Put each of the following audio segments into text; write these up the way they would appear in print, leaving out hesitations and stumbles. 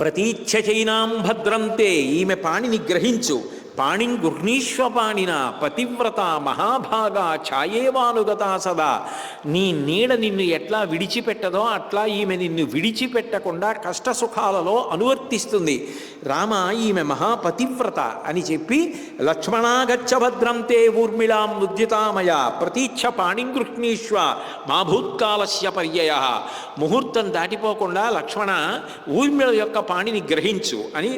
ప్రతీచ్ఛచైనాం భద్రంతే, ఈమె పాణిని గ్రహించు. పాణిం గృహ్ణీష్వ పాణిన పతివ్రత మహాభాగా ఛాయేవానుగతా సదా. నీ నీడ నిన్ను ఎట్లా విడిచిపెట్టదో అట్లా ఈమె నిన్ను విడిచిపెట్టకుండా కష్టసుఖాలలో అనువర్తిస్తుంది. రామ, ఈమె మహాపతివ్రత అని చెప్పి లక్ష్మణాగచ్చ భద్రంతే ఊర్మిళాం ఉద్యుతామయ ప్రతీచ్ఛ పాణిం గృహ్ణీష్వ మా భూత్కాలస్య పర్యయ. ముహూర్తం దాటిపోకుండా లక్ష్మణ ఊర్మిళ యొక్క పాణిని గ్రహించు అని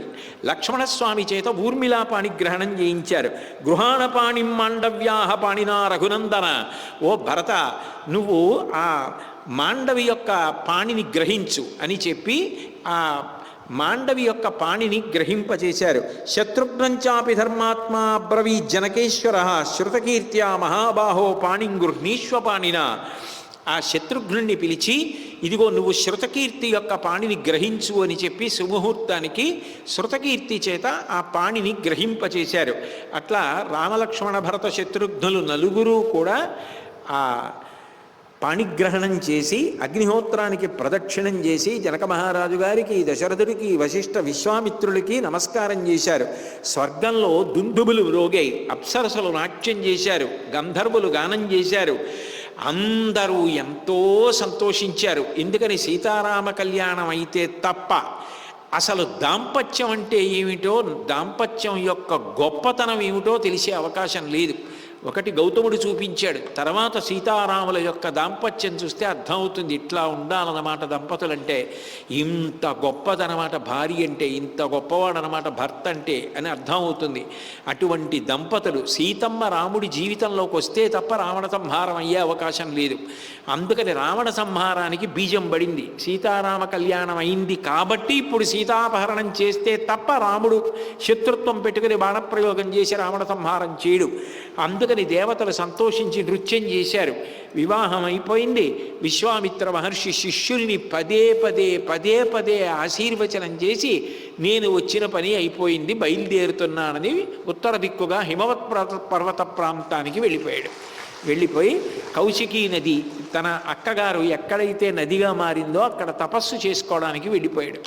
లక్ష్మణస్వామి చేత ఊర్మిళా పాణి గ్రహణం చేయించారు. గృహాణ పాణిం మాండవ్యాహ పాణినా రఘునందన. ఓ భరత, నువ్వు ఆ మాండవి యొక్క పాణిని గ్రహించు అని చెప్పి ఆ మాండవి యొక్క పాణిని గ్రహింపచేశారు. శత్రుఘ్నంచాపి ధర్మాత్మా బ్రవీ జనకేశ్వర శృతకీర్త్యా మహాబాహో పాణిం గృహ్ణీష్వ పాణిన. ఆ శత్రుఘ్నుణ్ణి పిలిచి, ఇదిగో నువ్వు శృతకీర్తి యొక్క పాణిని గ్రహించు అని చెప్పి సుముహూర్తానికి శృతకీర్తి చేత ఆ పాణిని గ్రహింపచేశారు. అట్లా రామలక్ష్మణ భరత శత్రుఘ్నులు నలుగురు కూడా ఆ పాణిగ్రహణం చేసి అగ్నిహోత్రానికి ప్రదక్షిణం చేసి జనక మహారాజు గారికి, దశరథుడికి, వశిష్ఠ విశ్వామిత్రులకి నమస్కారం చేశారు. స్వర్గంలో దుందుబులు రోగాయి, అప్సరసలు నాట్యం చేశారు, గంధర్వులు గానం చేశారు. అందరూ ఎంతో సంతోషించారు. ఎందుకని సీతారామ కళ్యాణం అయితే తప్ప అసలు దాంపత్యం అంటే ఏమిటో, దాంపత్యం యొక్క గొప్పతనం ఏమిటో తెలిసే అవకాశం లేదు. ఒకటి గౌతముడు చూపించాడు, తర్వాత సీతారాముల యొక్క దాంపత్యం చూస్తే అర్థమవుతుంది. ఇట్లా ఉండాలన్నమాట దంపతులంటే, ఇంత గొప్పదనమాట భార్య అంటే, ఇంత గొప్పవాడనమాట భర్త అంటే అని అర్థమవుతుంది. అటువంటి దంపతులు సీతమ్మ రాముడి జీవితంలోకి వస్తే తప్ప రావణ సంహారం అయ్యే అవకాశం లేదు. అందుకని రావణ సంహారానికి బీజం పడింది. సీతారామ కళ్యాణం అయింది కాబట్టి ఇప్పుడు సీతాపహరణం చేస్తే తప్ప రాముడు శత్రుత్వం పెట్టుకుని బాణప్రయోగం చేసి రావణ సంహారం చేయడు. అందుకని దేవతలు సంతోషించి నృత్యం చేశారు. వివాహం అయిపోయింది. విశ్వామిత్ర మహర్షి శిష్యుల్ని పదే పదే పదే పదే ఆశీర్వచనం చేసి, నేను వచ్చిన పని అయిపోయింది, బయలుదేరుతున్నానని ఉత్తర దిక్కుగా హిమవత్ పర్వత ప్రాంతానికి వెళ్ళిపోయాడు. వెళ్ళిపోయి కౌశికీ నది, తన అక్కగారు ఎక్కడైతే నదిగా మారిందో అక్కడ తపస్సు చేసుకోవడానికి వెళ్ళిపోయాడు.